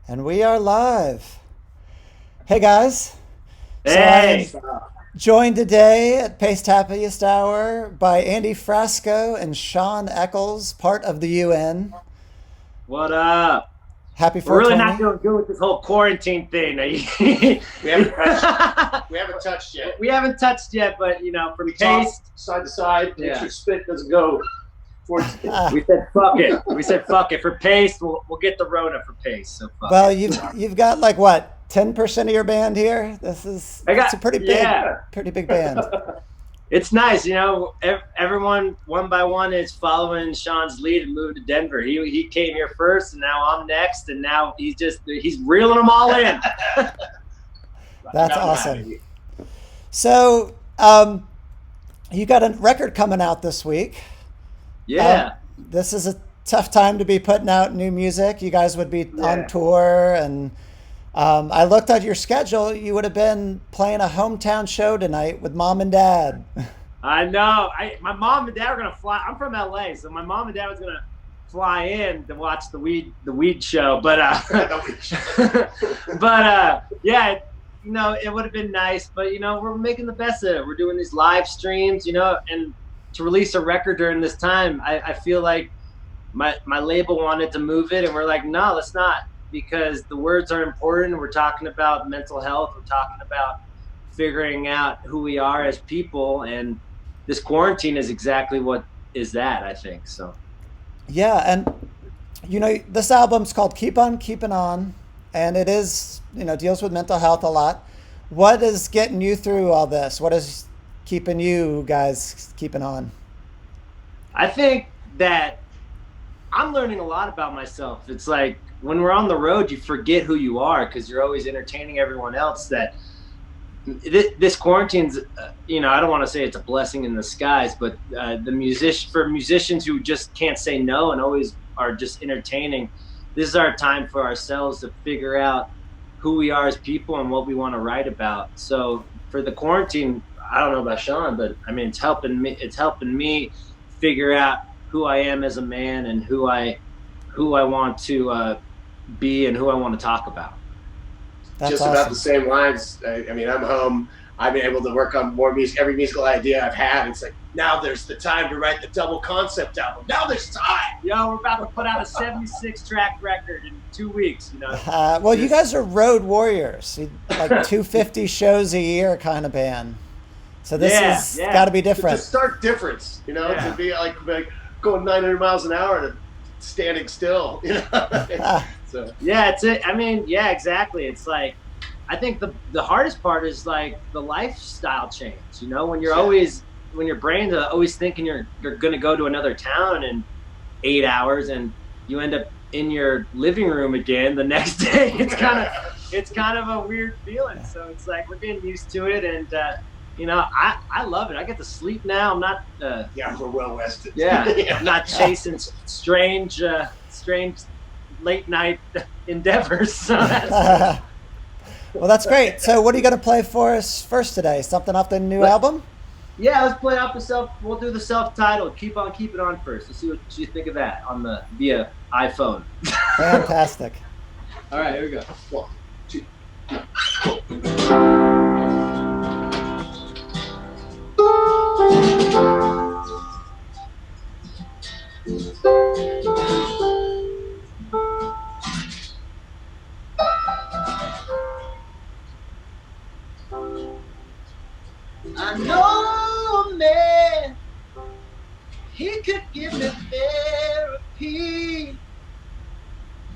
And we are live. Hey guys. So I am Hey, joined today at Paste Happiest Hour by Andy Frasco and Sean Eccles, part of the UN. what up? Happy We're really not 420. doing good with this whole quarantine thing. we We haven't touched. We haven't touched yet. haven't touched yet, but from We talk pace, side to side. Make Yeah. sure spit doesn't go towards. we said fuck it. We said fuck it for pace. We'll get the Rona for pace. So fuck Well, it. you've got like what, 10% of your band here? I It's got a yeah. pretty big band. It's nice, everyone one by one is following Sean's lead and moved to Denver. He came here first, and now I'm next, and now he's reeling them all in. That's awesome. So, you got a record coming out this week. Yeah. This is a tough time to be putting out new music. You guys would be on tour, and I looked at your schedule. You would have been playing a hometown show tonight with mom and dad. I know. My mom and dad were gonna fly. I'm from LA, so my mom and dad was gonna fly in to watch the weed show. Yeah, it would have been nice. But we're making the best of it. We're doing these live streams, and to release a record during this time, I feel like my label wanted to move it, and we're like, no, let's not, because the words are important. We're talking about mental health. We're talking about figuring out who we are as people, and this quarantine is exactly what is that, I think. So Yeah, and this album's called Keep On Keeping On, and it is, deals with mental health a lot. What is getting you through all this? What is keeping you guys keeping on? I think that I'm learning a lot about myself. It's like when we're on the road, you forget who you are because you're always entertaining everyone else. That this quarantine's, I don't want to say it's a blessing in disguise, but for musicians who just can't say no and always are just entertaining, this is our time for ourselves to figure out who we are as people and what we want to write about. So for the quarantine, I don't know about Sean, but I mean, it's helping me. It's helping me figure out who I am as a man and who I want to be and who I want to talk about. That's Just awesome. about the same lines. I mean, I'm home. I've been able to work on more music. Every musical idea I've had, it's like now there's the time to write the double concept album. Now there's time. We're about to put out a 76-track record in 2 weeks. Well, you guys are road warriors, like 250 shows a year kind of band. So this has got to be It's a different. stark difference, Yeah. to be like going 900 miles an hour and standing still. So Yeah, it's it. I mean, yeah, exactly. It's like, I think the hardest part is like the lifestyle change. When you're always, when your brain's always thinking you're gonna go to another town in 8 hours, and you end up in your living room again the next day. It's kind of a weird feeling. So it's like we're getting used to it, and I love it. I get to sleep now. I'm not. yeah, we're well rested. I'm not chasing strange late night endeavors. So that's, Well, that's great. So what are you going to play for us first today? Something off the new album? yeah, let's play off the self. We'll do the self-titled. Keep on keeping on first. Let's see what you think of that via iPhone. Fantastic. All right, here we go. 1, 2. I know a man, he could give me therapy.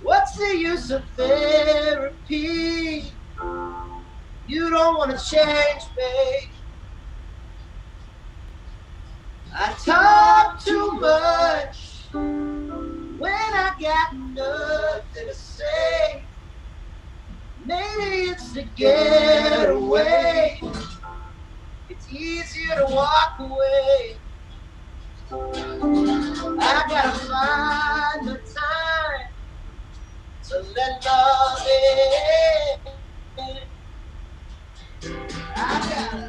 What's the use of therapy? You don't want to change me. I talk too much when I got nothing to say. Maybe it's to get away. It's easier to walk away. I gotta find the time to let love in. I gotta,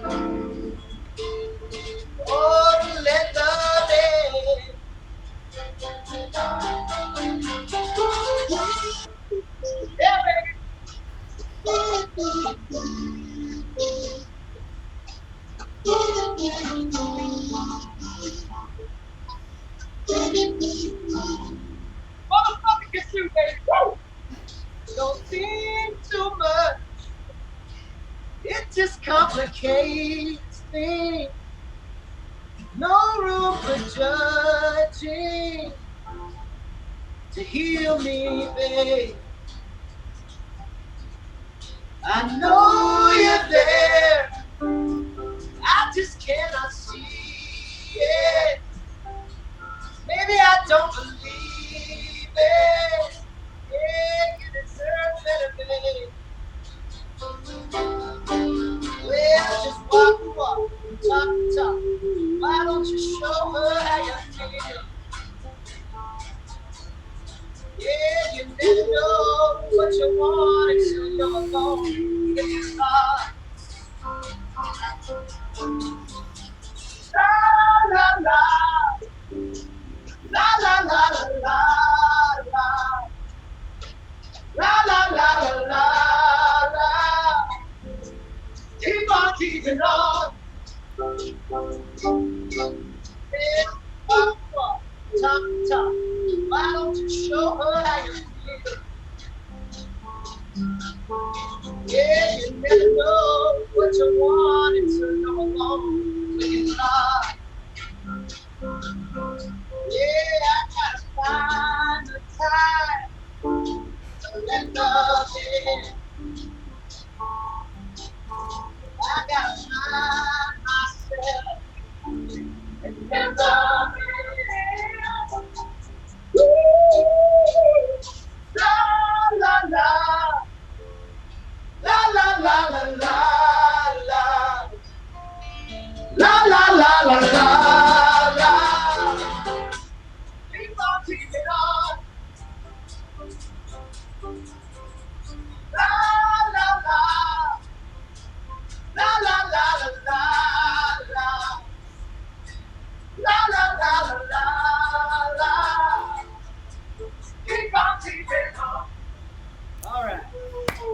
to let love in. Yeah, baby. complicated things. No room for judging to heal me, babe. I know you're there. I just cannot see it. Maybe I don't believe it. Yeah, you deserve better, babe. Well, just walk the walk, talk the talk. Why don't you show her how you feel? Yeah, you never know what you want until you're alone. It's hard. La la la, la la la la la, la la la la la la. Keep on keeping on. Yeah, walk, walk, talk, talk. Why don't you show her how you feel? Yeah, you never know what you want until you're alone. It's hard. Yeah, I gotta find the time to let love in. I gotta find myself and let love in. La la la, la la la la la la, la la la la la la. Keep on keeping on. La la la, la la la la la la, la la la la la la. Keep on keeping on. All right.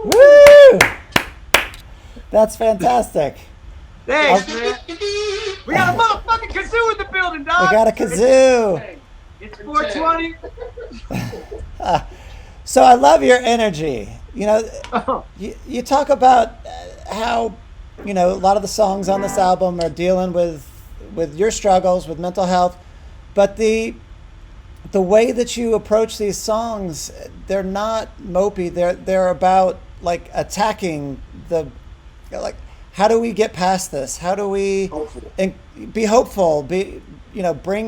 Woo! That's fantastic. Thanks, man. We got a motherfucking kazoo in the building, dog. We got a kazoo. It's 420. So I love your energy. You know, Oh, you talk about how, you know, a lot of the songs on this album are dealing with your struggles with mental health, but the way that you approach these songs, they're not mopey. They're about like attacking like, how do we get past this? How do we be hopeful? Bring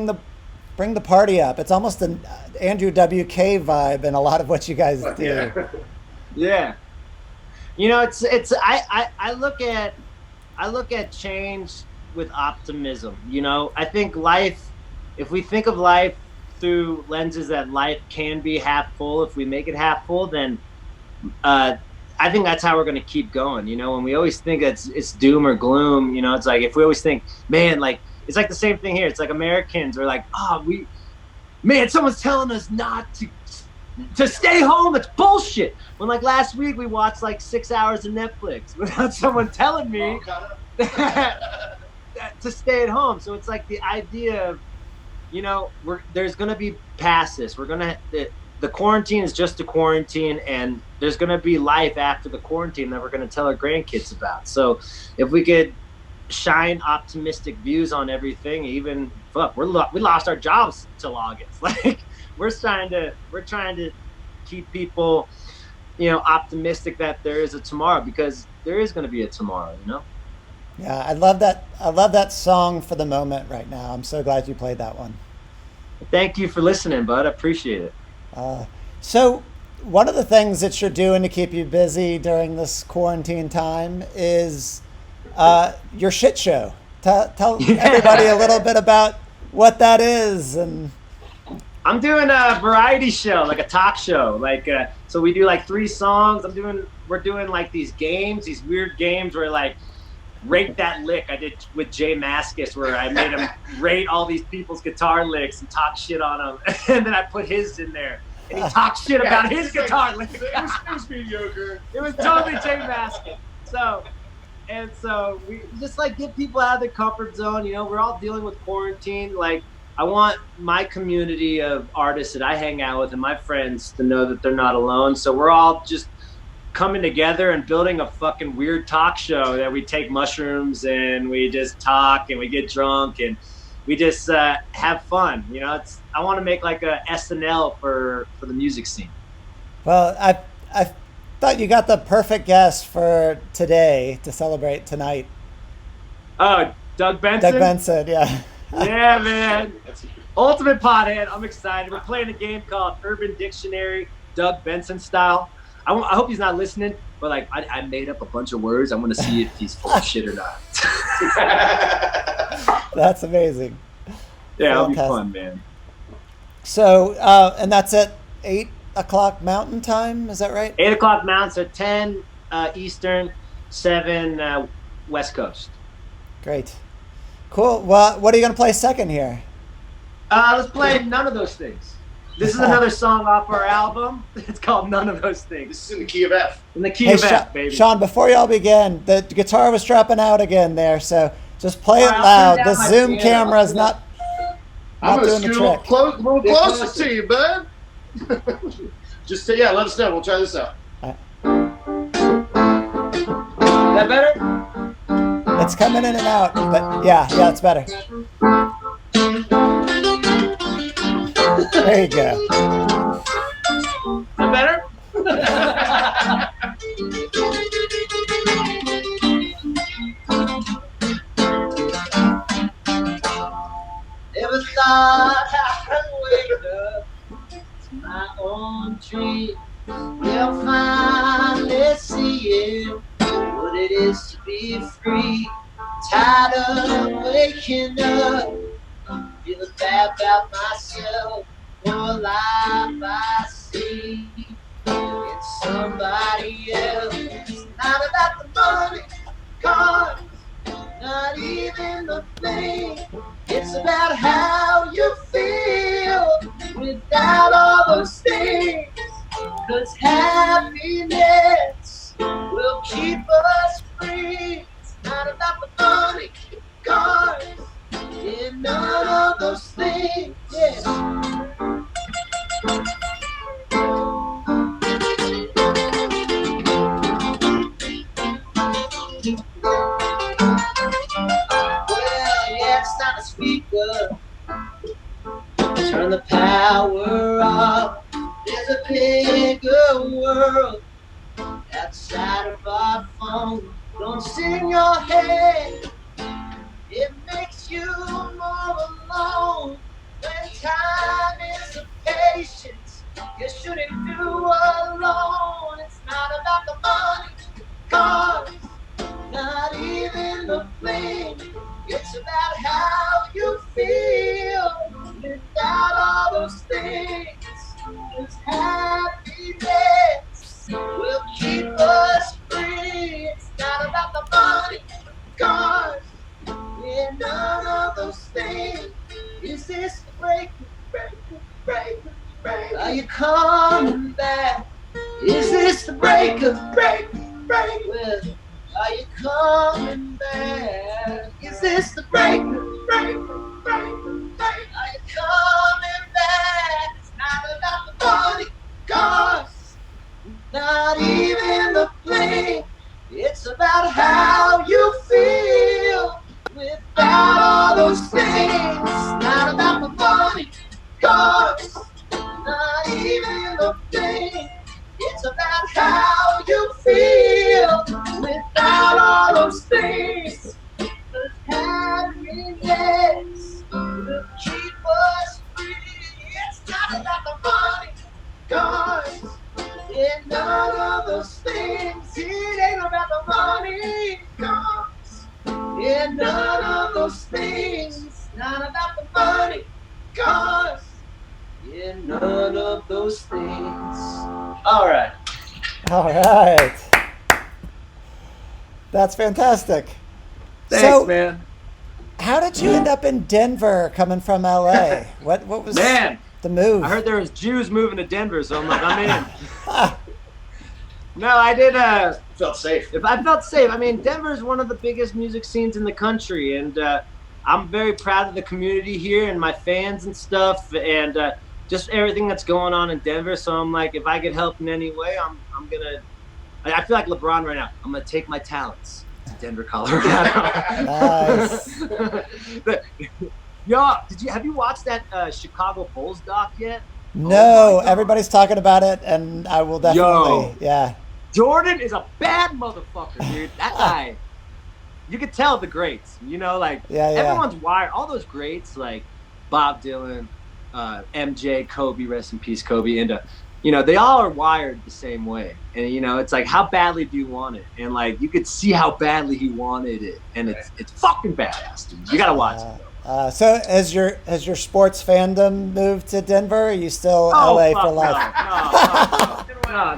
the party up. It's almost an Andrew WK vibe in a lot of what you guys do. Yeah. yeah. You know, I look at change with optimism. You know, I think life, if we think of life through lenses that life can be half full, if we make it half full, then I think that's how we're going to keep going. You know, when we always think it's doom or gloom, you know, it's like if we always think, man, like it's like the same thing here. It's like Americans are like, someone's telling us not to stay home. It's bullshit. When like last week we watched like 6 hours of Netflix without someone telling me that to stay at home. So it's like the idea of, you know, there's going to be past this. The quarantine is just a quarantine, and there's going to be life after the quarantine that we're going to tell our grandkids about. So if we could shine optimistic views on everything, even we lost our jobs till August. Like we're trying to keep people, you know, optimistic that there is a tomorrow, because there is going to be a tomorrow, you know? Yeah, I love that song for the moment right now. I'm so glad you played that one. Thank you for listening, bud. I appreciate it. So one of the things that you're doing to keep you busy during this quarantine time is your shit show. Tell everybody a little bit about what that is. And I'm doing a variety show, like a talk show. Like so we do like 3 songs. We're doing like these games, these weird games where like rate that lick. I did with Jay Mascis, where I made him rate all these people's guitar licks and talk shit on them, and then I put his in there, and he talked shit about his guitar lick. It was mediocre. It was totally Jay Mascis. So we just like get people out of their comfort zone. You know, we're all dealing with quarantine. Like I want my community of artists that I hang out with and my friends to know that they're not alone. So we're all just coming together and building a fucking weird talk show that we take mushrooms and we just talk and we get drunk and we just have fun. You know, I want to make like a SNL for the music scene. Well, I thought you got the perfect guest for today to celebrate tonight. Oh, Doug Benson? Doug Benson, yeah. Yeah, man. Ultimate pothead. I'm excited. We're playing a game called Urban Dictionary, Doug Benson style. I hope he's not listening, but like I made up a bunch of words. I want to see if he's full of shit or not. That's amazing. Yeah, it'll be fun, man. So, and that's at 8 o'clock Mountain Time, is that right? 8 o'clock Mountain, so 10 Eastern, 7 West Coast. Great. Cool. Well, what are you going to play second here? Let's play None of Those Things. This is another song off our album. It's called None of Those Things. This is in the key of F. In the key of F, baby. Sean, before y'all begin, the guitar was dropping out again there, so just play it loud. The Zoom camera is not doing the trick. A little closer to you, bud. Just let us know. We'll try this out. Is that better? It's coming in and out, but yeah, it's better. There you go. Is that better? Never thought I'd wake up to my own dream. We'll finally see what it is to be free. Tired of waking up, feeling bad about myself. For life I see in somebody else. It's not about the money, cars, not even the thing. It's about how you feel without all those things. 'Cause happiness will keep us free. It's not about the money, cars, and none of those things. Yeah. It's time to speak up. Turn the power off. There's a bigger world outside of our phone. Don't sing your head. It makes you more alone. When time is a patience, you shouldn't do alone. It's not about the money, cars, not even the fame. It's about how you feel without all those things. 'Cause happiness will keep us free. It's not about the money, cars, and none of those things. Is this the break? Are you coming back? Is this the break? Well, are you coming back? Is this the break? Are you coming back? It's not about the money, cars, not even the plane. It's about how you feel without all those things. Not about the money, cars, not even the thing. It's about how you feel without all those things. 'Cause happiness will keep us free. It's not about the money, cars, and none of those things. It ain't about the money, cars, and none of those things. Not about the money, cars, and none of those things. All right. That's fantastic. Thanks, man. How did you end up in Denver coming from LA? What was the move? I heard there was Jews moving to Denver, so I'm like, I'm in. No, I did. Felt safe. I felt safe. I mean, Denver is one of the biggest music scenes in the country, and I'm very proud of the community here and my fans and stuff, and just everything that's going on in Denver. So I'm like, if I could help in any way, I'm gonna I feel like LeBron right now. I'm gonna take my talents to Denver, Colorado. Nice. Yo, have you watched that Chicago Bulls doc yet? No, everybody's talking about it, and I will definitely. Yeah. Jordan is a bad motherfucker, dude. That guy. You could tell the greats. You know, like everyone's wired. All those greats, like Bob Dylan, MJ, Kobe, rest in peace, Kobe, and they all are wired the same way. And it's like, how badly do you want it? And like, you could see how badly he wanted it, and it's fucking badass, dude. You gotta watch it. So has your sports fandom moved to Denver? Or are you still LA for life? No.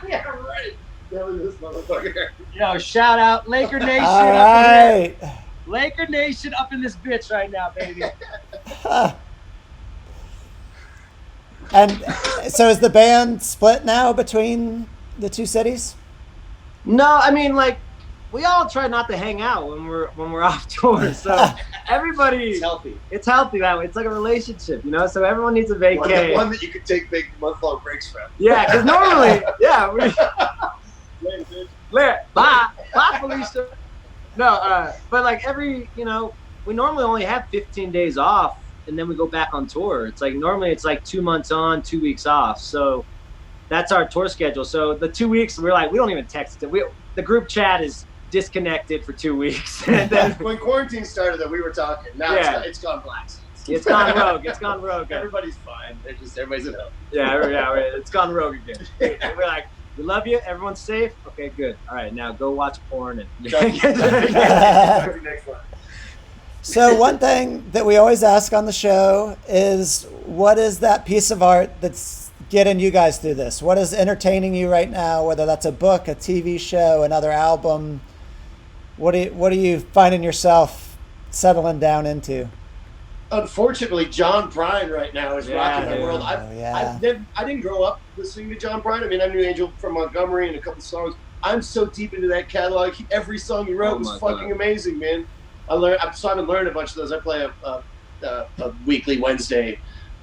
Yeah, right. This motherfucker. Shout out Laker Nation. All right. Laker Nation up in this bitch right now, baby. And so is the band split now between the two cities? No, I mean, like, we all try not to hang out when we're off tour. So everybody, it's healthy that way. It's like a relationship, So everyone needs a vacay. One that you could take big month-long breaks from. Yeah, because normally, bye, Felicia. No, but like we normally only have 15 days off, and then we go back on tour. It's like normally it's like 2 months on, 2 weeks off. So that's our tour schedule. So the 2 weeks, we're like, we don't even text it. The group chat is disconnected for 2 weeks. And then when quarantine started, though, we were talking. Now it's gone black. It's gone rogue. It's gone rogue. Everybody's fine. Everybody's in health. Yeah, it's gone rogue again. We're like, we love you. Everyone's safe. Okay, good. All right, now go watch porn and. So one thing that we always ask on the show is, what is that piece of art that's getting you guys through this? What is entertaining you right now? Whether that's a book, a TV show, another album. What are you finding yourself settling down into? Unfortunately, John Prine right now is rocking the world. I didn't grow up listening to John Prine. I mean, I knew Angel from Montgomery and a couple songs. I'm so deep into that catalog. Every song he wrote was fucking amazing, man. I've been learning a bunch of those. I play a weekly Wednesday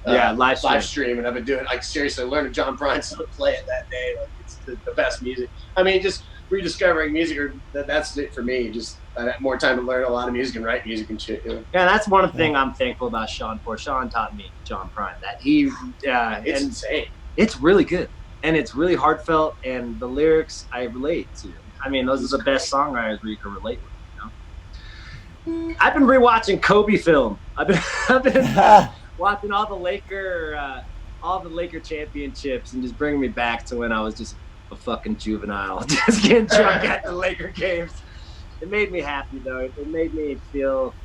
live stream, and I've been doing seriously learning John Prine song, play it that day. Like, it's the best music. I mean, just rediscovering music, that's it for me. Just I had more time to learn a lot of music and write music and shit. Yeah, that's one thing I'm thankful about Sean for. Sean taught me John Prine that he. It's insane. It's really good, and it's really heartfelt, and the lyrics I relate to. I mean, those are the best songwriters where you can relate with. I've been rewatching Kobe film. I've been watching all the Laker championships, and just bringing me back to when I was just a fucking juvenile, just getting drunk at the Laker games. It made me happy though. It made me feel,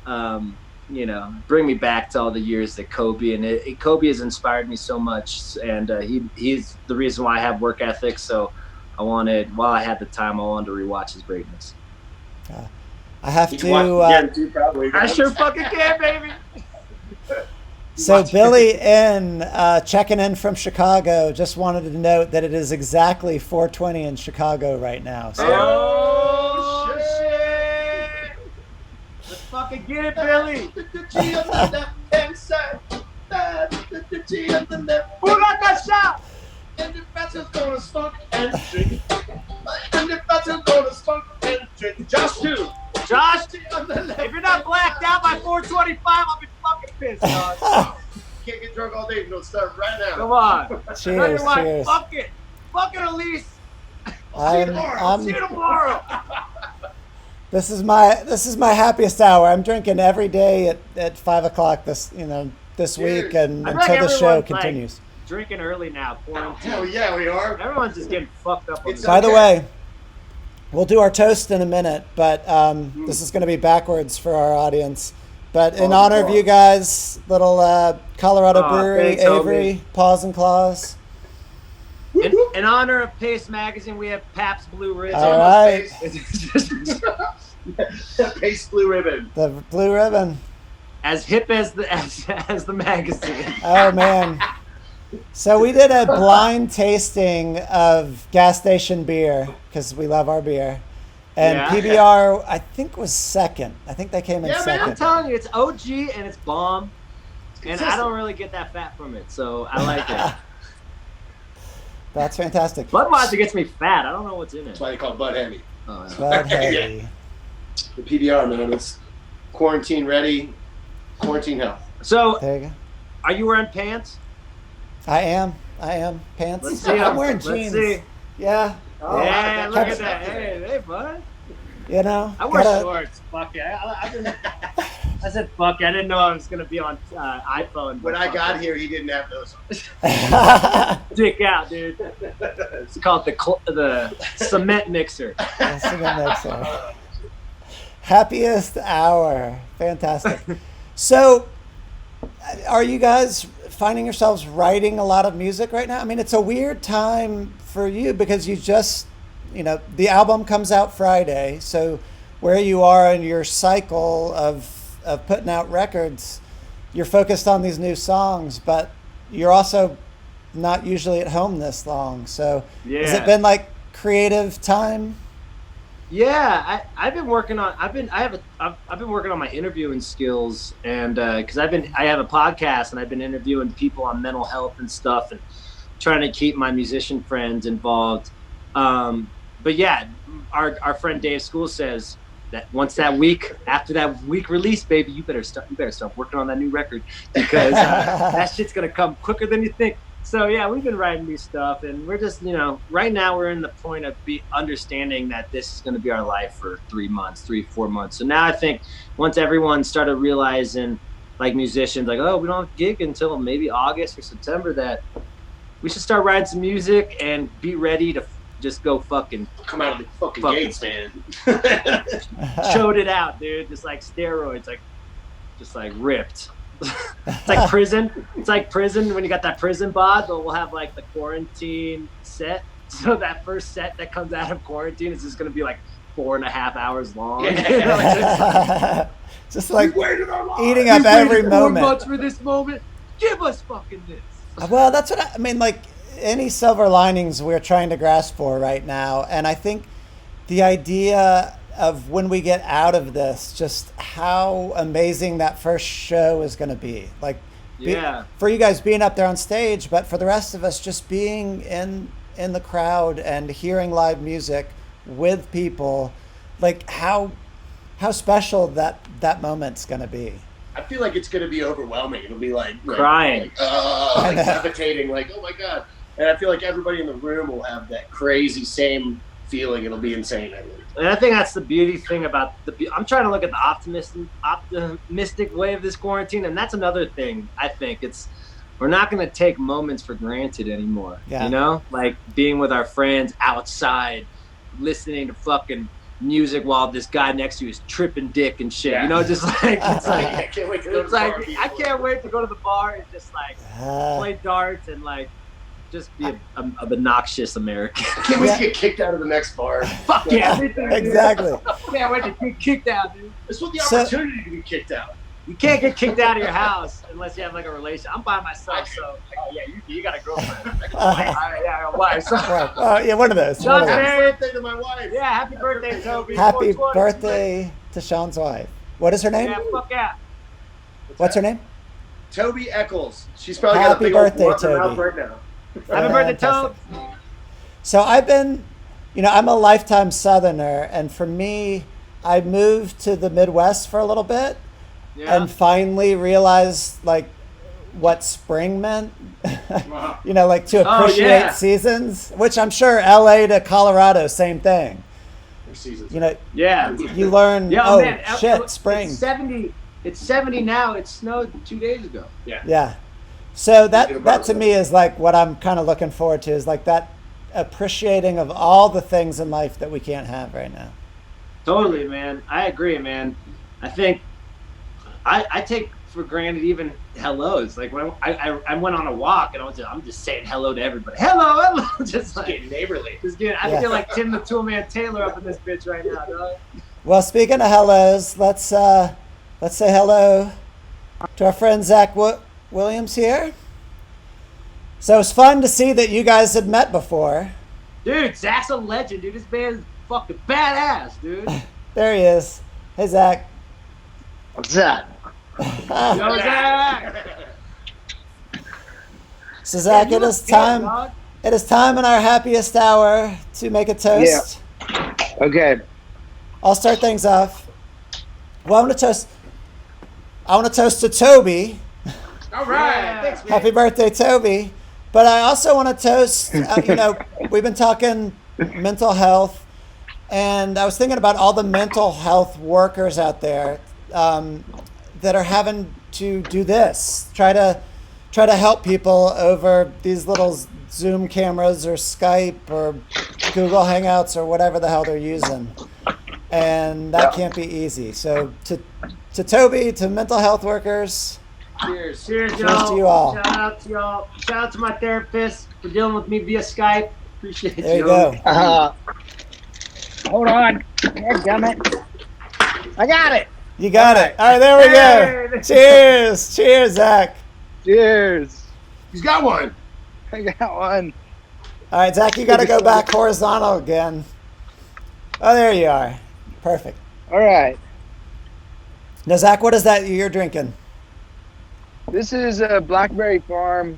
bring me back to all the years that Kobe Kobe has inspired me so much, and he's the reason why I have work ethic. So while I had the time, I wanted to rewatch his greatness. I have to. I sure fucking can, baby. So Billy checking in from Chicago, just wanted to note that it is exactly 4:20 in Chicago right now. So. Oh shit! Let's fucking get it, Billy. Bulakasha! And the batter's gonna spunk and drink. And the batter's gonna spunk and drink. Josh, if you're not blacked out by 4:25, I'll be fucking pissed, dog. Can't get drunk all day if you don't start right now. Come on. Cheers. Fuck it, Elise. See you tomorrow. This is my happiest hour. I'm drinking every day at 5 o'clock this week and until the show continues. Drinking early now. Hell yeah, we are. Everyone's just getting fucked up. By the way, we'll do our toast in a minute, but this is going to be backwards for our audience. But in honor of you guys, little Colorado brewery, thanks, Avery, homie. Paws and Claws. In honor of Pace Magazine, we have Pabst Blue Ribbon. All right. Pace Blue Ribbon. The Blue Ribbon. As hip as the magazine. Oh, man. So we did a blind tasting of gas station beer because we love our beer. And PBR, I think, was second. I think they came in second. Man, I'm telling you, it's OG and it's bomb. And I don't really get that fat from it, so I like it. That's fantastic. Budweiser gets me fat. I don't know what's in it. That's why they call it Bud Heavy. Oh, yeah. Bud Heavy. The PBR, man. It's quarantine ready, quarantine health. So, There you go. are you wearing pants? I am. Pants. Let's see. I'm wearing Let's jeans. see. Yeah. Oh, Yeah, look Happy- at that. Hey, bud. You know. I wear gotta- shorts. Fuck it. I said fuck it. I didn't know I was going to be on iPhone. When I got here, he didn't have those. Dick out, dude. It's called the cement mixer. That's the next one. Happiest hour. Fantastic. So, are you guys finding yourselves writing a lot of music right now? I mean, it's a weird time for you because you just, the album comes out Friday. So, where you are in your cycle of putting out records, you're focused on these new songs, but you're also not usually at home this long. So, has it been like creative time? Yeah, I've been working on. I've been working on my interviewing skills, and because I have a podcast and I've been interviewing people on mental health and stuff, and trying to keep my musician friends involved. But yeah, our friend Dave School says that after that week release, baby, you better start working on that new record because that shit's gonna come quicker than you think. So yeah, we've been writing new stuff, and we're just, right now we're in the point of understanding that this is going to be our life for 3 months, 4 months. So now I think once everyone started realizing, like musicians, like, oh, we don't have a gig until maybe August or September, that we should start writing some music and be ready to just go fucking Come out of the fucking gates, man. chode it out, dude. Just like steroids, just ripped. It's like prison. It's like prison when you got that prison bod, but we'll have like the quarantine set. So that first set that comes out of quarantine is just going to be like 4.5 hours long. Just like eating We up every waited 4 moment. months for this moment. Give us fucking this. Well, that's what I mean. Like any silver linings we're trying to grasp for right now. And I think the idea of when we get out of this, just how amazing that first show is going to be. Like, for you guys being up there on stage, but for the rest of us, just being in the crowd and hearing live music with people, like how special that moment's going to be. I feel like it's going to be overwhelming. It'll be like crying, like levitating, like, oh my God. And I feel like everybody in the room will have that crazy same feeling. It'll be insane. And I think that's the beauty thing about I'm trying to look at the optimistic way of this quarantine, and that's another thing. I think we're not going to take moments for granted anymore. Yeah. Like being with our friends outside, listening to fucking music while this guy next to you is tripping dick and shit. Yeah. Just like it's like I can't wait to go to the bar. I can't wait to go to the bar and just like play darts and like just be an obnoxious American. Can't wait to get kicked out of the next bar. Fuck yeah. Exactly. Can't wait to get kicked out, dude. This was the opportunity to be kicked out. You can't get kicked out of your house unless you have like a relation. I'm by myself, so you got a girlfriend. Yeah, a wife. So. Yeah, one of those. Sean's Happy married. birthday to my wife. Yeah, happy birthday, Toby. Happy 420. birthday to Sean's wife. What is her name? Yeah, fuck yeah. What's her name? Toby Eccles. She's probably got a Happy big birthday, old lump in her Toby. mouth right now. Happy birthday, Toby. So I've been, I'm a lifetime Southerner, and for me, I moved to the Midwest for a little bit, and finally realized like what spring meant. Wow. Like to appreciate seasons, which I'm sure LA to Colorado, same thing. Seasons. Yeah. You learn. Man, Shit, spring. It's 70 now. It snowed 2 days ago. Yeah. So that to me is like what I'm kind of looking forward to, is like that appreciating of all the things in life that we can't have right now. Totally, man. I agree, man. I think I take for granted even hellos. Like when I went on a walk and I'm just saying hello to everybody. Hello. Just like Getting neighborly. I feel like Tim the Toolman Taylor up in this bitch right now, dog. Well, speaking of hellos, let's say hello to our friend Zach Williams here. So it's fun to see that you guys had met before. Dude, Zach's a legend, dude. This man is fucking badass, dude. There he is. Hey, Zach. What's up? Yo, Zach! So, Zach, it is time. It is time in our happiest hour to make a toast. Yeah. Okay. I'll start things off. Well, I want to toast to Toby. All right. Thanks, man. Happy birthday, Toby. But I also want to toast, we've been talking mental health, and I was thinking about all the mental health workers out there that are having to do this, try to help people over these little Zoom cameras or Skype or Google Hangouts or whatever the hell they're using. And that can't be easy. So to Toby, to mental health workers, Cheers, cheers y'all. to you all. Shout out to y'all. Shout out to my therapist for dealing with me via Skype. Appreciate There you go. Hold on. Dadgummit. I got it. You got it. All right, there we go. Cheers. Cheers, Zach. Cheers. He's got one. I got one. All right, Zach, you got to go back horizontal again. Oh, there you are. Perfect. All right. Now, Zach, what is that you're drinking? This is a Blackberry Farm.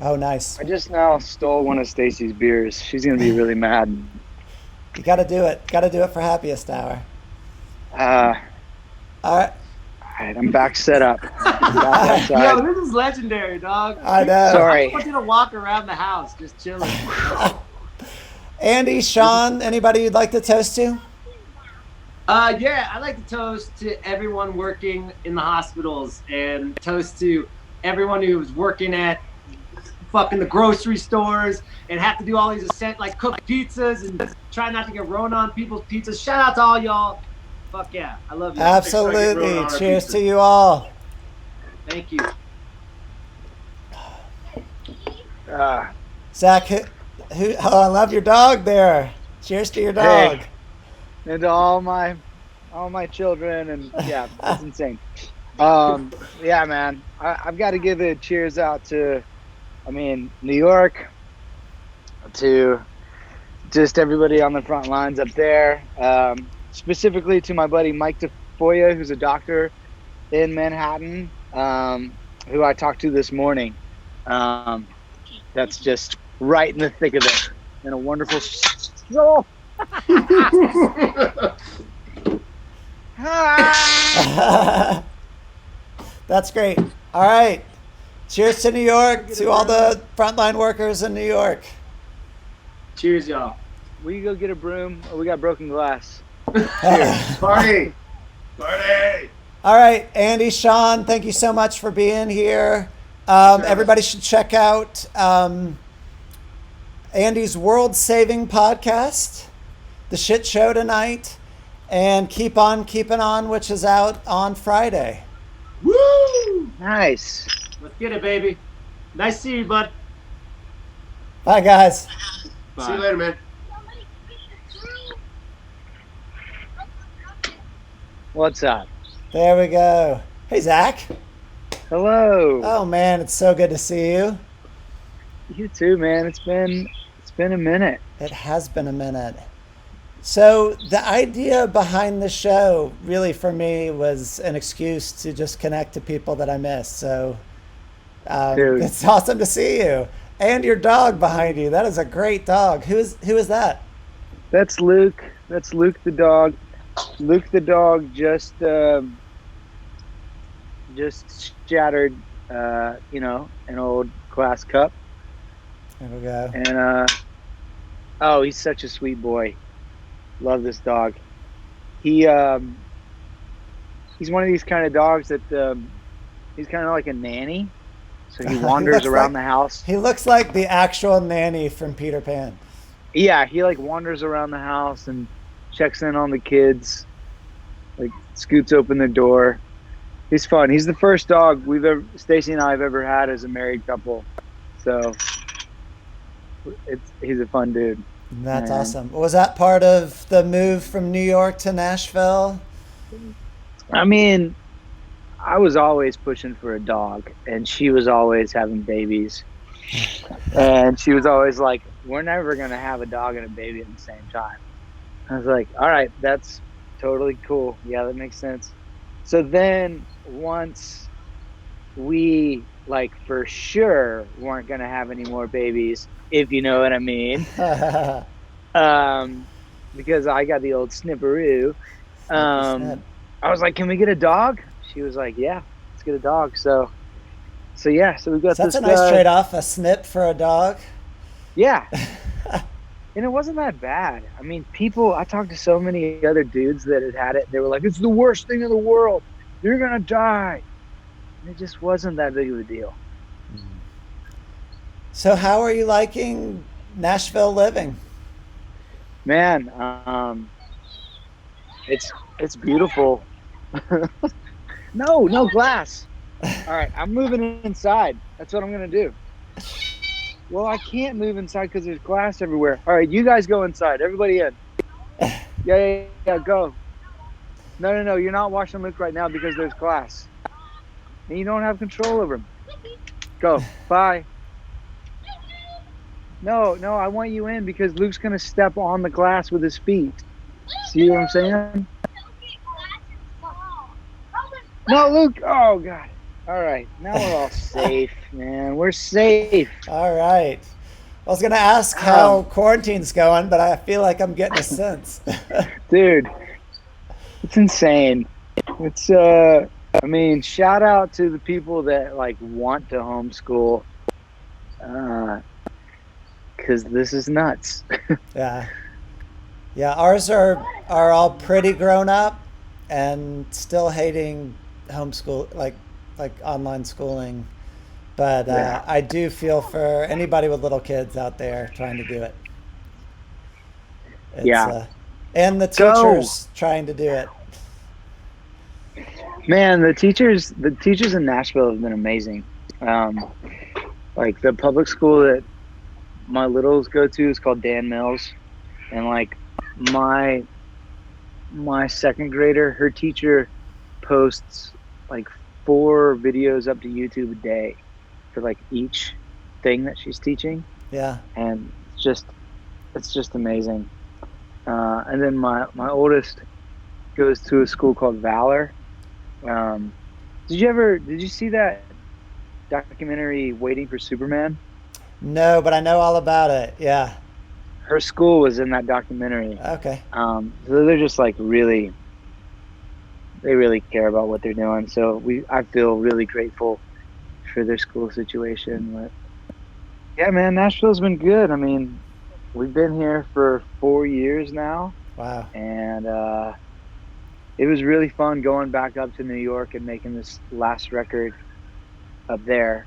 Oh, nice. I just now stole one of Stacy's beers. She's going to be really mad. You got to do it. Got to do it for happiest hour. All All right. right, I'm back set up. I'm back outside. Yo, this is legendary, dog. I know. Sorry. I want you to walk around the house just chilling. Andy, Sean, anybody you'd like to toast to? Yeah, I'd like to toast to everyone working in the hospitals and toast to everyone who's working at fucking the grocery stores and have to do all these like cook pizzas and try not to get Rona on people's pizzas. Shout out to all y'all. Fuck yeah, I love you. Absolutely. Cheers to you all. Thank you. Zach, I love your dog there. Cheers to your dog. Hey. And to all my children, and yeah, it's insane. Yeah, man, I've got to give a cheers out to, New York, to just everybody on the front lines up there, specifically to my buddy Mike DeFoya, who's a doctor in Manhattan, who I talked to this morning. That's just right in the thick of it, and a wonderful soul. That's great. All right. Cheers to New York, to all the frontline workers in New York. Cheers, y'all. Will you go get a broom? Or we got broken glass. Party. Party. All right, Andy, Sean, thank you so much for being here. Everybody should check out Andy's World Saving Podcast, The Shit Show Tonight, and Keep On Keeping On, which is out on Friday. Woo! Nice. Let's get it, baby. Nice to see you, bud. Bye, guys. Bye. See you later, man. What's up? There we go. Hey, Zach. Hello. Oh, man, it's so good to see you. You too, man. It's been a minute. It has been a minute. So the idea behind the show really for me was an excuse to just connect to people that I miss. So it's awesome to see you. And your dog behind you. That is a great dog. Who is that? That's Luke. That's Luke the dog. Luke the dog just shattered an old glass cup. There we go. And he's such a sweet boy. Love this dog. He's one of these kind of dogs that he's kind of like a nanny. So he wanders around the house. He looks like the actual nanny from Peter Pan. Yeah, he like wanders around the house and checks in on the kids, like scoots open the door. He's fun. He's the first dog Stacy and I have ever had as a married couple. So he's a fun dude. That's awesome. Was that part of the move from New York to Nashville? I mean, I was always pushing for a dog, and she was always having babies. And she was always like, we're never going to have a dog and a baby at the same time. I was like, all right, that's totally cool. Yeah, that makes sense. So then once we like for sure weren't going to have any more babies, if you know what I mean. Because I got the old snipperoo. Snippy snip. I was like, can we get a dog? She was like, yeah, let's get a dog. So yeah, so we got So that's this a nice guy. trade-off, a snip for a dog. Yeah. And it wasn't that bad. I mean, I talked to so many other dudes that had it. They were like, it's the worst thing in the world. You're going to die. And it just wasn't that big of a deal. So how are you liking Nashville living? Man, it's beautiful. No glass. All right, I'm moving inside. That's what I'm going to do. Well, I can't move inside because there's glass everywhere. All right, you guys go inside. Everybody in. Yeah, go. No. You're not watching Luke right now because there's glass. And you don't have control over him. Go. Bye. No, I want you in because Luke's going to step on the glass with his feet. See what I'm saying? No, Luke. Oh, God. All right. Now we're all safe, man. We're safe. All right. I was going to ask how quarantine's going, but I feel like I'm getting a sense. Dude, it's insane. It's, I mean, shout out to the people that, like, want to homeschool. Because this is nuts. Yeah. Ours are all pretty grown up and still hating homeschool, like online schooling. But I do feel for anybody with little kids out there trying to do it. And the teachers trying to do it. Man, the teachers in Nashville have been amazing. Like the public school that my littles go to is called Dan Mills, and like my second grader, her teacher posts like 4 videos up to YouTube a day for like each thing that she's teaching. Yeah. And it's just amazing. And then my oldest goes to a school called Valor. Did you see that documentary Waiting for Superman? No, but I know all about it. Yeah. Her school was in that documentary. Okay. So they're just like they really care about what they're doing. So I feel really grateful for their school situation. But yeah, man, Nashville's been good. I mean, we've been here for 4 years now. Wow. And it was really fun going back up to New York and making this last record up there.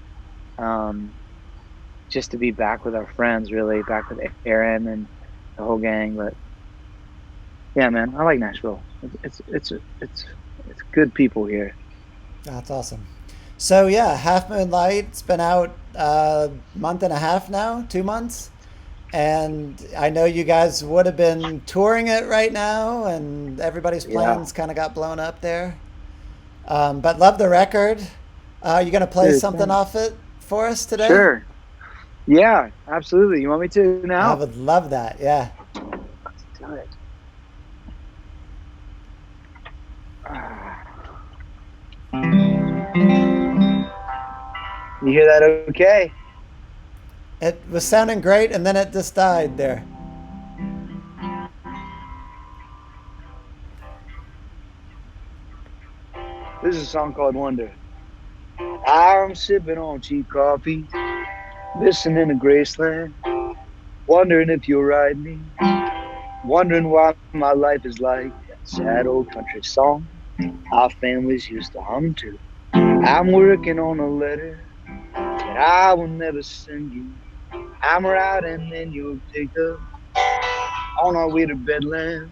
Just to be back with our friends, really, back with Aaron and the whole gang. But yeah, man, I like Nashville. It's good people here. That's awesome. So yeah, Half Moon Light, it's been out a month and a half now, 2 months. And I know you guys would have been touring it right now, and everybody's plans kind of got blown up there. But love the record. You going to play something off it for us today? Sure. Yeah, absolutely. You want me to now? I would love that. Yeah. Let's do it. You hear that okay? It was sounding great, and then it just died there. This is a song called Wonder. I'm sipping on cheap coffee, listening to Graceland, wondering if you'll ride me, wondering why my life is like that sad old country song our families used to hum to. I'm working on a letter that I will never send you. I'm riding and you'll take up on our way to Bedlam,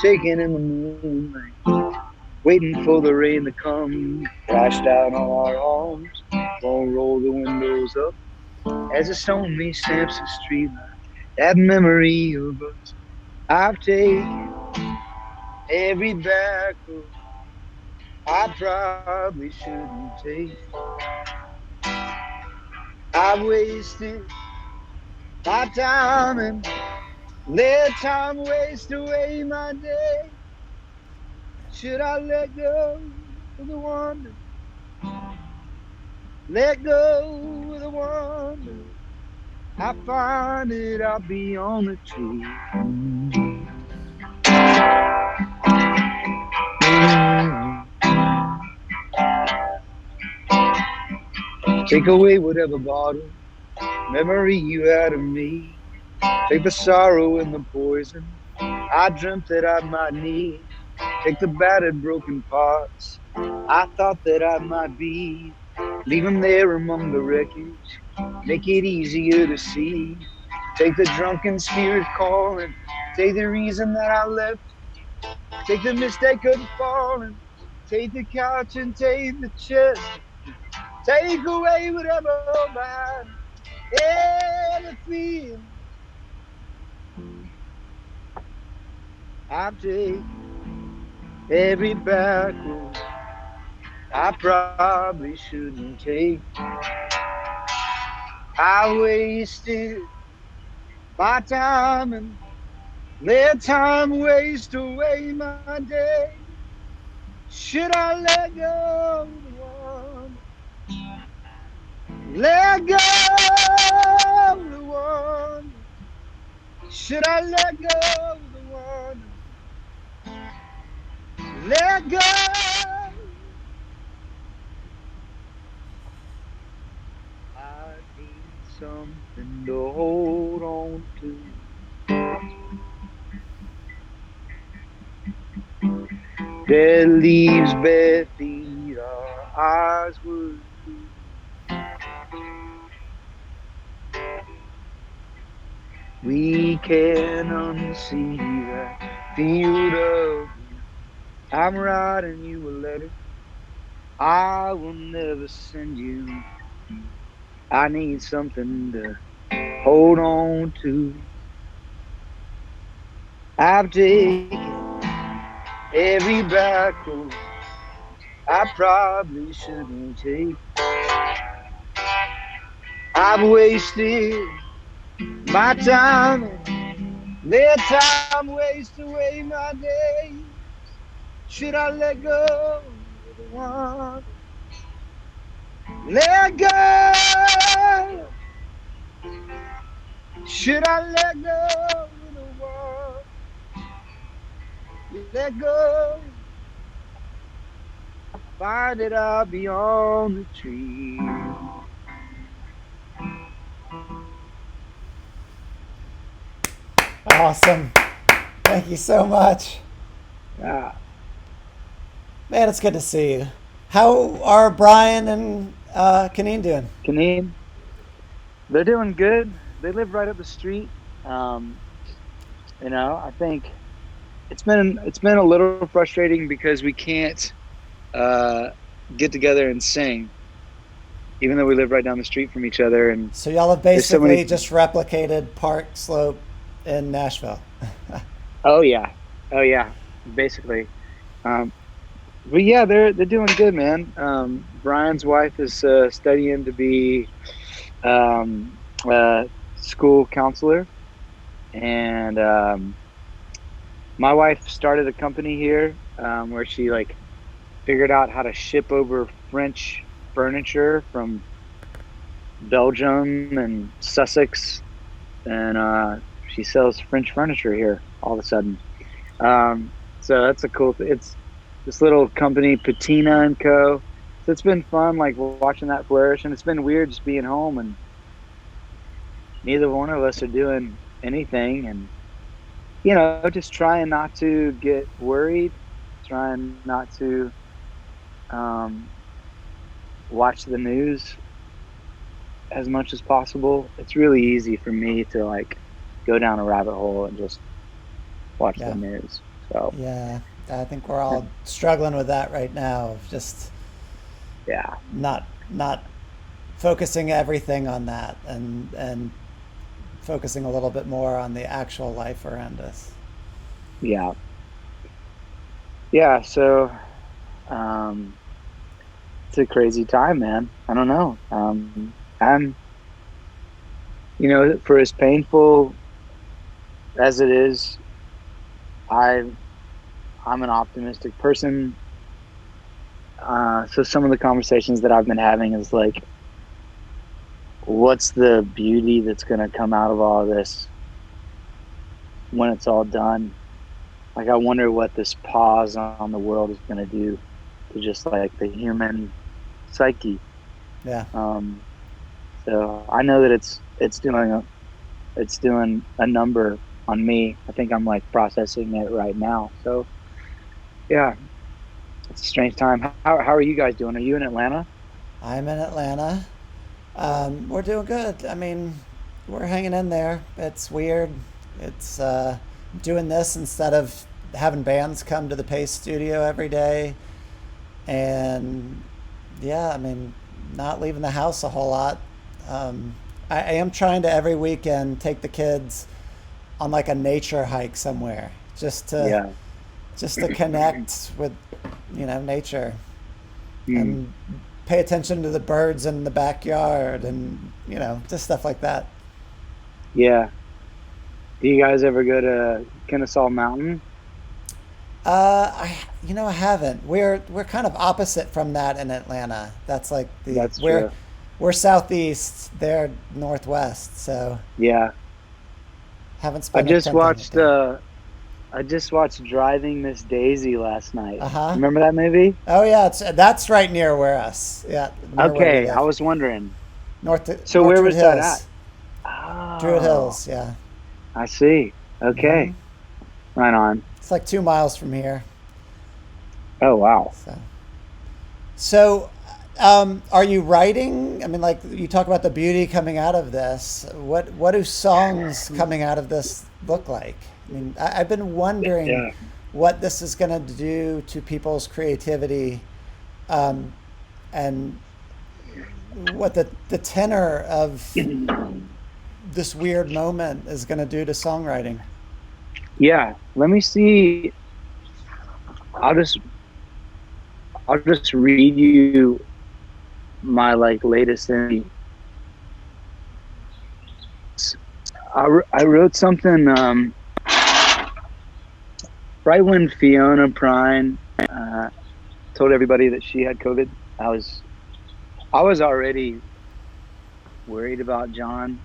taking in the moonlight, waiting for the rain to come, crash down on our arms, won't roll the windows up as the stone me stamps the street light. That memory of us I've taken every back road I probably shouldn't take. I've wasted my time and let time waste away my day. Should I let go of the wonder let go of the wonder. I find it out beyond the tree. Take away whatever bottle memory you had of me. Take the sorrow and the poison I dreamt that I might need. Take the battered broken parts I thought that I might be. Leave them there among the wreckage, make it easier to see. Take the drunken spirit calling, take the reason that I left. Take the mistake of falling, take the couch and take the chest. Take away whatever behind every feeling I've taken, every back road I probably shouldn't take. I wasted my time and let time waste away my day. Should I let go of the one? Let go of the one. Should I let go of the one? Let go. I need something to hold on to. Dead leaves, bare feet, our eyes were blue. We can unsee that field of blue. I'm writing you a letter I will never send you. I need something to hold on to. I've taken every back road I probably shouldn't take. I've wasted my time and let time waste away my days. Should I let go of the one? Let go. Should I let go of the one? Let go. Find it out beyond the tree. Awesome. Thank you so much. Yeah. Man, it's good to see you. How are Brian and Kaneen doing? Kaneen, they're doing good. They live right up the street. I think it's been a little frustrating because we can't get together and sing, even though we live right down the street from each other. And So y'all have basically just replicated Park Slope in Nashville. oh yeah, basically. But yeah, they're doing good, man. Brian's wife is studying to be a school counselor, and my wife started a company here where she figured out how to ship over French furniture from Belgium and Sussex, and she sells French furniture here all of a sudden. So that's a cool thing. It's this little company, Patina and Co. So it's been fun, watching that flourish, and it's been weird just being home and neither one of us are doing anything, and just trying not to get worried, trying not to watch the news as much as possible. It's really easy for me to go down a rabbit hole and just watch the news. So yeah, I think we're all struggling with that right now. Just not focusing everything on that and focusing a little bit more on the actual life around us. Yeah. So it's a crazy time, man. I don't know. I'm for as painful as it is, I'm an optimistic person. So some of the conversations that I've been having is what's the beauty that's going to come out of all of this when it's all done? Like, I wonder what this pause on the world is going to do to just like the human psyche. Yeah. So I know that it's doing a number on me. I think I'm like processing it right now. So yeah, it's a strange time. How are you guys doing? Are you in Atlanta? I'm in Atlanta. We're doing good. I mean, we're hanging in there. It's weird. It's doing this instead of having bands come to the Pace studio every day. And yeah, I mean, not leaving the house a whole lot. I am trying to every weekend take the kids on like a nature hike somewhere Yeah. just to connect with nature Mm. and pay attention to the birds in the backyard and just stuff like that. Yeah. Do you guys ever go to Kennesaw Mountain? I haven't. We're kind of opposite from that in Atlanta. That's like That's we're true. we're southeast, they're northwest, so Yeah. haven't I spent just attempting it watched there. I just watched Driving Miss Daisy last night. Uh-huh. Remember that movie? Oh yeah, that's right near where us. Yeah, near where we Okay, I live. was wondering. So North where Druid was that at? Hills. Druid Oh, Hills, yeah. I see. Hmm. Okay. Right on. It's like 2 miles from here. Oh, wow. So, are you writing? I mean, like you talk about the beauty coming out of this. What do songs coming out of this look like? I mean, I've been wondering Yeah. what this is going to do to people's creativity, um, and what the tenor of this weird moment is going to do to songwriting. Yeah. Let me see. I'll just I'll just read you my like latest thing. I wrote something right when Fiona Prine told everybody that she had COVID. I was already worried about John.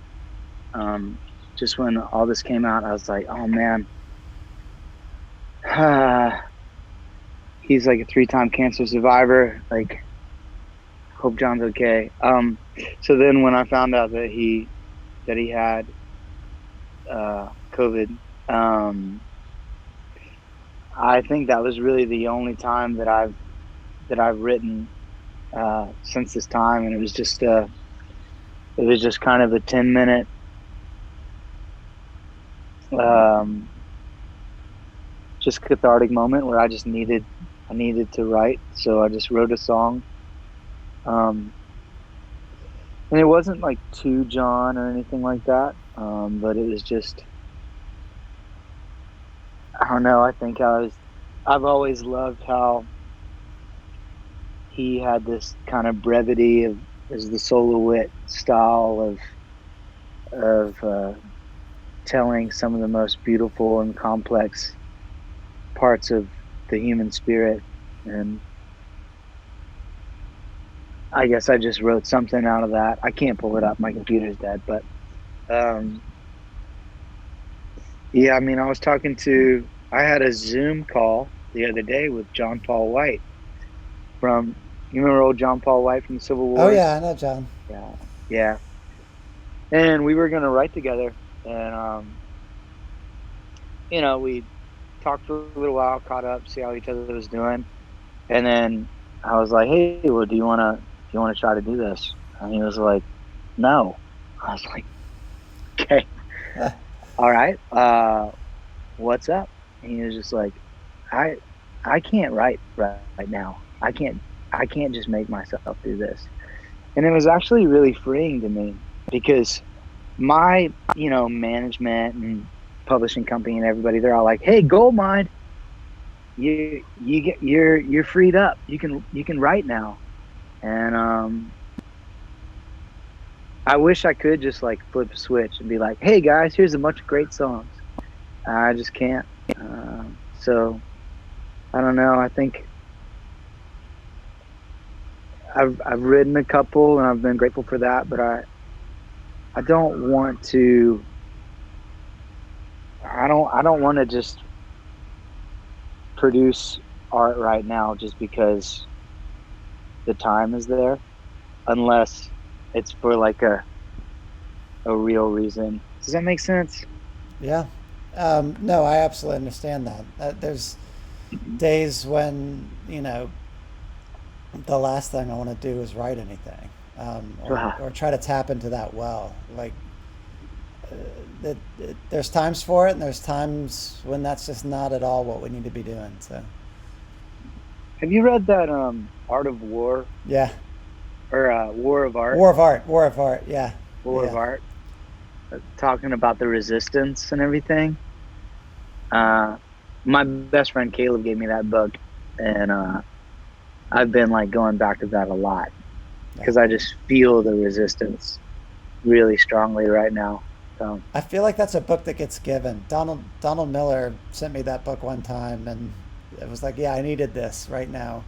Just when all this came out, I was like, oh man, he's like a 3-time cancer survivor. Like, hope John's okay. So then when I found out that he had COVID, I think that was really the only time that I've written since this time, and it was just kind of a 10-minute just cathartic moment where I needed to write, so I just wrote a song. And it wasn't like to John or anything like that, but it was just, I don't know. I think I've always loved how he had this kind of brevity as the solo wit style of telling some of the most beautiful and complex parts of the human spirit. And I guess I just wrote something out of that. I can't pull it up. My computer's dead. But yeah, I mean, I had a Zoom call the other day with John Paul White you remember old John Paul White from the Civil Oh Wars? yeah, I know John. Yeah. Yeah. And we were going to write together. And, we talked for a little while, caught up, see how each other was doing. And then I was like, hey, well, do you want to try to do this? And he was like, no. I was like, okay, all right. What's up? And he was just like, I can't write right now. I can't just make myself do this. And it was actually really freeing to me because my, management and publishing company and everybody, they're all like, hey, Goldmine, you're freed up. You can write now. And I wish I could just like flip a switch and be like, hey guys, here's a bunch of great songs. I just can't. So I don't know. I think I've written a couple and I've been grateful for that, but I don't want to. I don't want to just produce art right now just because the time is there, unless it's for like a real reason. Does that make sense? Yeah. No, I absolutely understand that. There's days when, the last thing I want to do is write anything, or try to tap into that well. Like, there's times for it, and there's times when that's just not at all what we need to be doing. So, Have you read that Art of War yeah. or War of Art? War of Art. War of Art. Yeah. War Yeah. of Art, talking about the resistance and everything. My best friend Caleb gave me that book, and I've been like going back to that a lot because I just feel the resistance really strongly right now. So I feel like that's a book that gets given. Donald Miller sent me that book one time, and it was like, yeah, I needed this right now.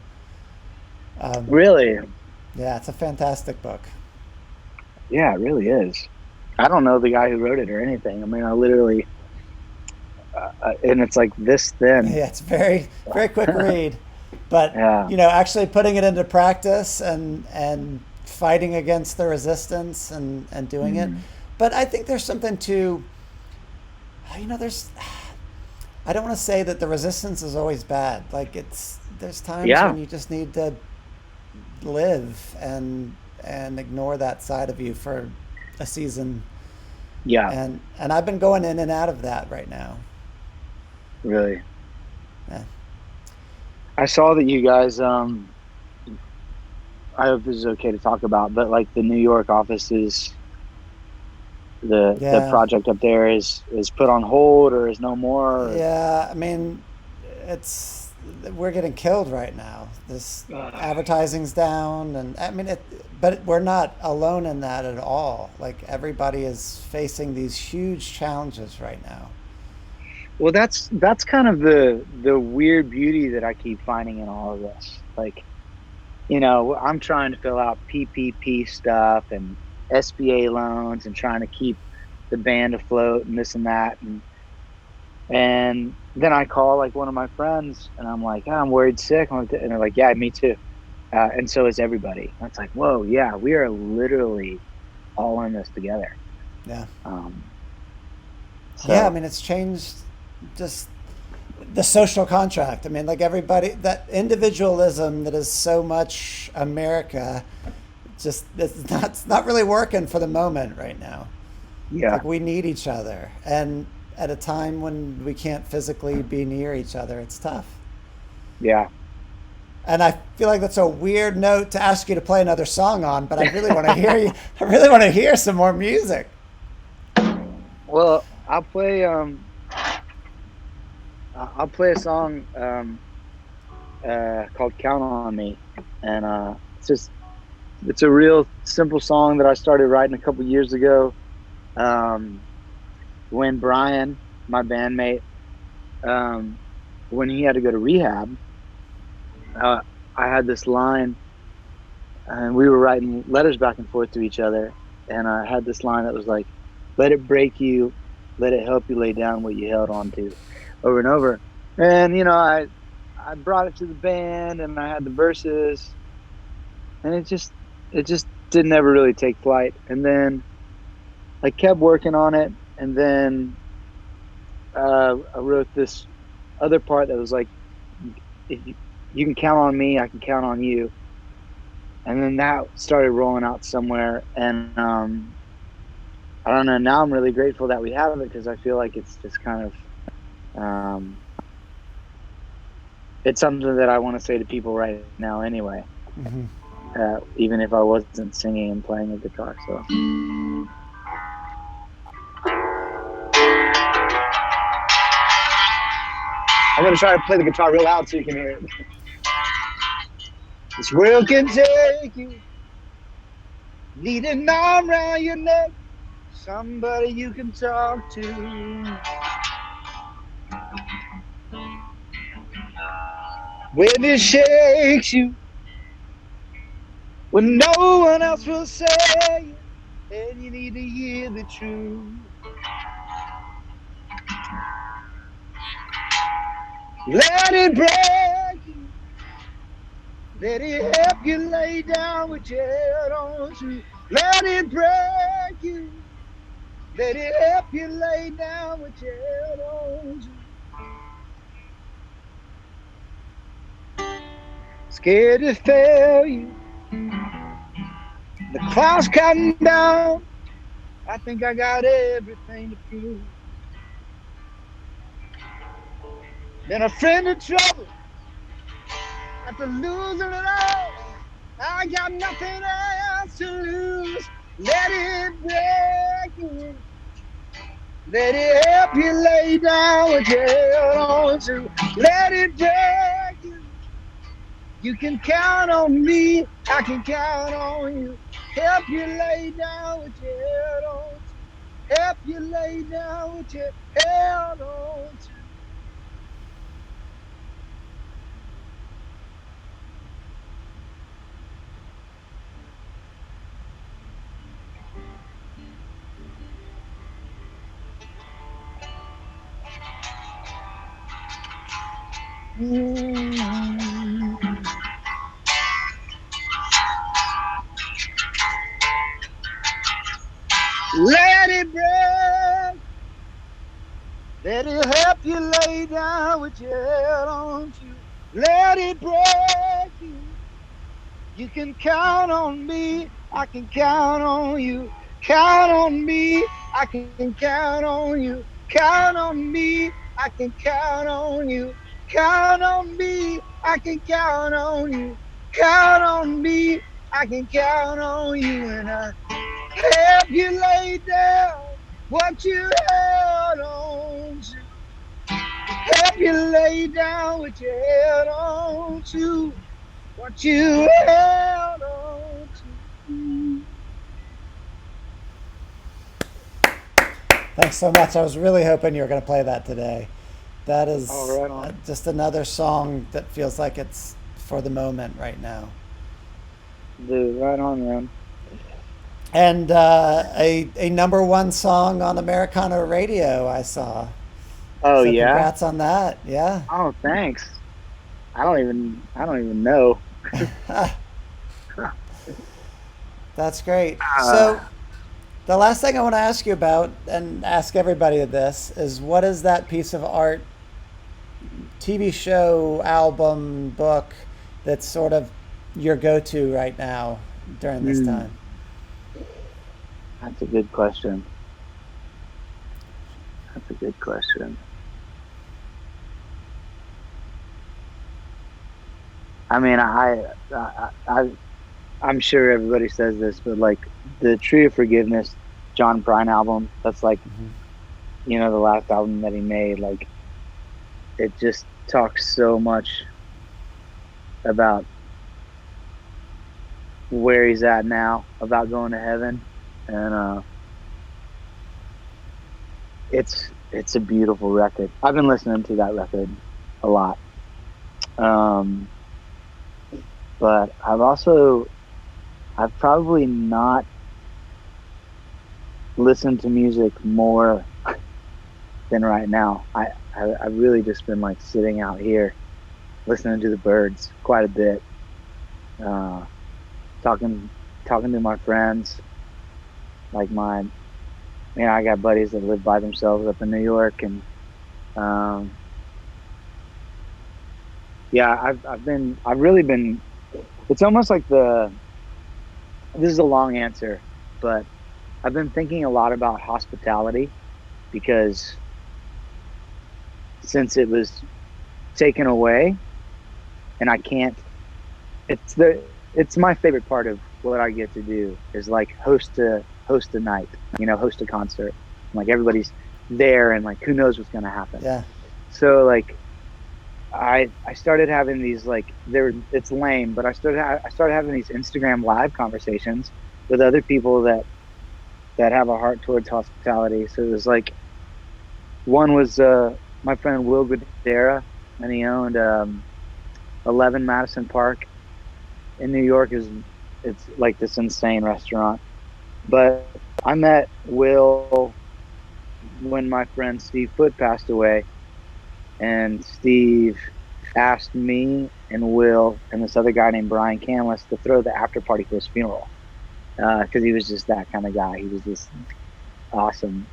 really, Yeah, it's a fantastic book. yeah, it really is. I don't know the guy who wrote it or anything. I mean, I literally, and it's like this thin. Yeah, it's very, very quick read, but Yeah. actually putting it into practice and fighting against the resistance and doing it. But I think there's something to, there's, I don't want to say that the resistance is always bad. Like there's times Yeah. when you just need to live and ignore that side of you for a season. Yeah, And I've been going in and out of that right now. really. Yeah. I saw that you guys. I hope this is okay to talk about, but like the New York offices, the Yeah. project up there is put on hold or is no more. Or... Yeah, I mean, we're getting killed right now. This advertising's down, and I mean but we're not alone in that at all. Like everybody is facing these huge challenges right now. Well, that's kind of the weird beauty that I keep finding in all of this. Like, I'm trying to fill out PPP stuff and SBA loans and trying to keep the band afloat and this and that. And then I call like one of my friends and I'm like, I'm worried sick. And they're like, yeah, me too. And so is everybody. And it's like, whoa, yeah, we are literally all in this together. Yeah. So, Yeah, I mean, it's changed just the social contract. I mean, like everybody, that individualism that is so much America, just it's not really working for the moment right now. yeah, Like we need each other, and at a time when we can't physically be near each other, it's tough. yeah. And I feel like that's a weird note to ask you to play another song on, but I really want to hear you. I really want to hear some more music. Well, I'll play a song called "Count on Me," and it's a real simple song that I started writing a couple years ago. When Brian, my bandmate, when he had to go to rehab, I had this line, and we were writing letters back and forth to each other, and I had this line that was like, "Let it break you, let it help you lay down what you held on to," over and over. And I brought it to the band, and I had the verses, and it just didn't ever really take flight. And then I kept working on it, and then I wrote this other part that was like, if you can count on me, I can count on you. And then that started rolling out somewhere, and I don't know, now I'm really grateful that we have it, because I feel like it's just kind of it's something that I want to say to people right now anyway. Mm-hmm. Even if I wasn't singing and playing the guitar. So I'm going to try to play the guitar real loud so you can hear it. This world can take you, need an arm around your neck, somebody you can talk to. When it shakes you, when no one else will say, and you need to hear the truth. Let it break you. Let it help you lay down with your head on truth. Let it break you. Let it help you lay down with your head on truth. Scared to fail you. The cloud's counting down. I think I got everything to prove. Been a friend of trouble after losing it all. I got nothing else to lose. Let it break you. Let it help you lay down what you held on to. Let it break you. You can count on me. I can count on you. Help you lay down what you held on to. Help you lay down what you held on to. Let it break. Let it help you lay down with your head on you. Let it break you. You can count on me. I can count on you. Count on me. I can count on you. Count on me. I can count on you. Count on me. I can count on you. Count on me. I can count on you. And I help you lay down what you held on to. Help you lay down what you held on to. What you held on to. Thanks so much. I was really hoping you were going to play that today. That is Right on. just another song that feels like it's for the moment right now. Dude, right on, man. And a number one song on Americana radio, I saw. Oh, So yeah? congrats on that. Yeah. Oh, thanks. I don't even know. That's great. So the last thing I want to ask you about, and ask everybody this, is what is that piece of art, TV show, album, book, that's sort of your go-to right now during this time? That's a good question. That's a good question. I mean, I'm sure everybody says this, but like the Tree of Forgiveness, John Prine album, that's like, you know, the last album that he made, like it just talks so much about where he's at now, about going to heaven. And it's a beautiful record. I've been listening to that record a lot. But I've probably not listened to music more than right now. I've really just been like sitting out here listening to the birds quite a bit, talking to my friends. Like I got buddies that live by themselves up in New York, and I've really been. It's almost like this is a long answer, but I've been thinking a lot about hospitality, because since it was taken away and I can't, it's my favorite part of what I get to do is like host a night, host a concert. Like everybody's there and like, who knows what's going to happen. Yeah. So like, I started having these it's lame, but I started having these Instagram live conversations with other people that have a heart towards hospitality. So it was like, one was my friend Will Guidera, and he owned 11 Madison Park in New York. It's like this insane restaurant, But I met Will when my friend Steve Foote passed away, and Steve asked me and Will and this other guy named Brian Canlis to throw the after party for his funeral, because he was just that kind of guy. He was this awesome,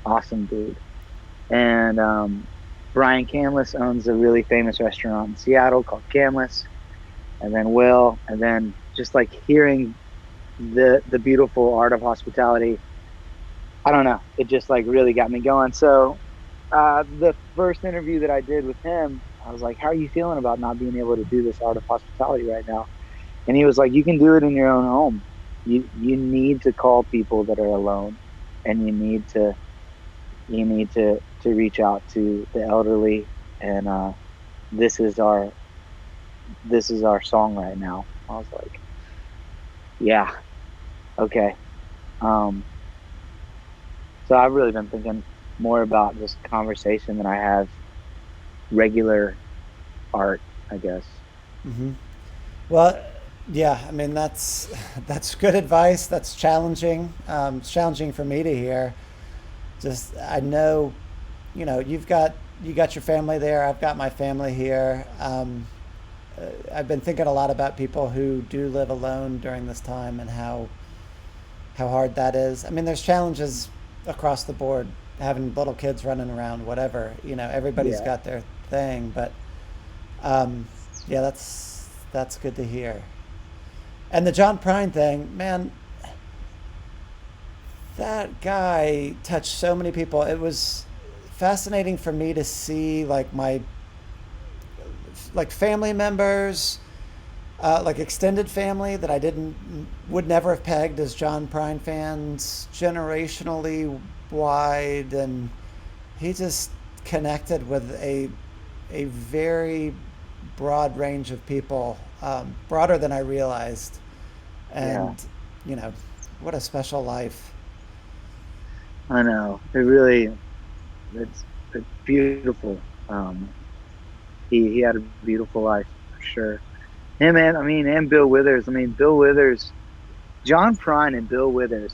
awesome dude. And Brian Canlis owns a really famous restaurant in Seattle called Canlis, and then Will, and then just like hearing the beautiful art of hospitality, I don't know, it just like really got me going. So the first interview that I did with him, I was like, how are you feeling about not being able to do this art of hospitality right now? And he was like, you can do it in your own home. You need to call people that are alone, and you need to reach out to the elderly, and this is our song right now. I was like, yeah, okay. So I've really been thinking more about this conversation than I have regular art, I guess. Mm-hmm. Well, yeah, I mean, that's good advice. That's challenging. It's challenging for me to hear. Just, I know, you got your family there. I've got my family here. I've been thinking a lot about people who do live alone during this time and how hard that is. I mean, there's challenges across the board, having little kids running around, whatever. Everybody's got their thing, but yeah, that's good to hear. And the John Prine thing, man, that guy touched so many people. It was fascinating for me to see my family members, like extended family that I would never have pegged as John Prine fans, generationally wide, and he just connected with a very broad range of people, broader than I realized, and what a special life. I know, it's beautiful. He had a beautiful life for sure. Yeah, man. I mean, and Bill Withers. John Prine and Bill Withers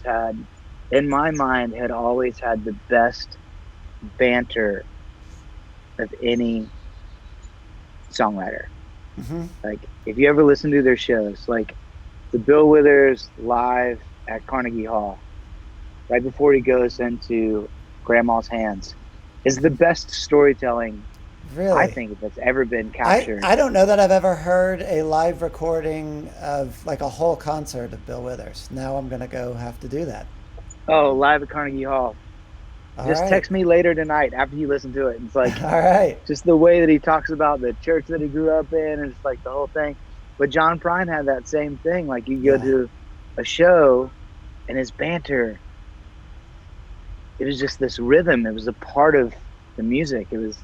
in my mind, had always had the best banter of any songwriter. Mm-hmm. Like, if you ever listen to their shows, like the Bill Withers live at Carnegie Hall, right before he goes into Grandma's Hands, is the best storytelling, Really? I think, that's ever been captured. I don't know that I've ever heard a live recording of like a whole concert of Bill Withers. Now I'm gonna go have to do that. Oh, live at Carnegie Hall. Just text me later tonight after you listen to it. It's like, all right, just the way that he talks about the church that he grew up in, and it's like the whole thing. But John Prine had that same thing. Like, you go to a show, and his banter, it was just this rhythm. It was a part of the music. It was,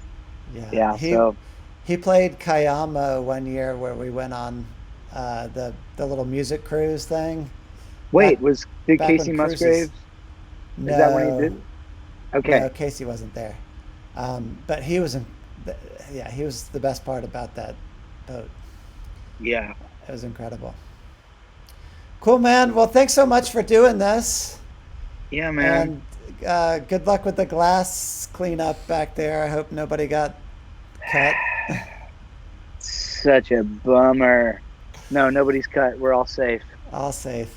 He played Kayama one year where we went on the little music cruise thing. Wait, did Casey Musgraves? No, is that when he did? Okay. No, Casey wasn't there. But he was he was the best part about that boat. Yeah. It was incredible. Cool, man. Well, thanks so much for doing this. Yeah, man. And good luck with the glass cleanup back there. I hope nobody got cut. Such a bummer. No, nobody's cut. We're all safe. All safe.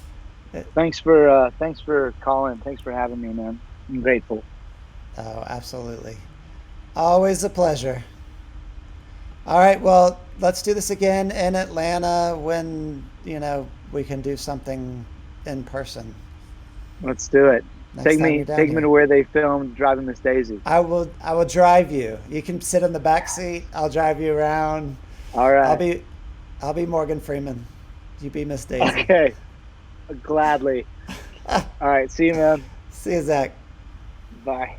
Thanks for calling. Thanks for having me, man. I'm grateful. Oh, absolutely. Always a pleasure. All right, well, let's do this again in Atlanta when, we can do something in person. Let's do it. Take me to where they filmed Driving Miss Daisy. I will drive you. You can sit in the back seat. I'll drive you around. All right. I'll be Morgan Freeman. You be Miss Daisy. Okay. Gladly. All right. See you, man. See you, Zach. Bye.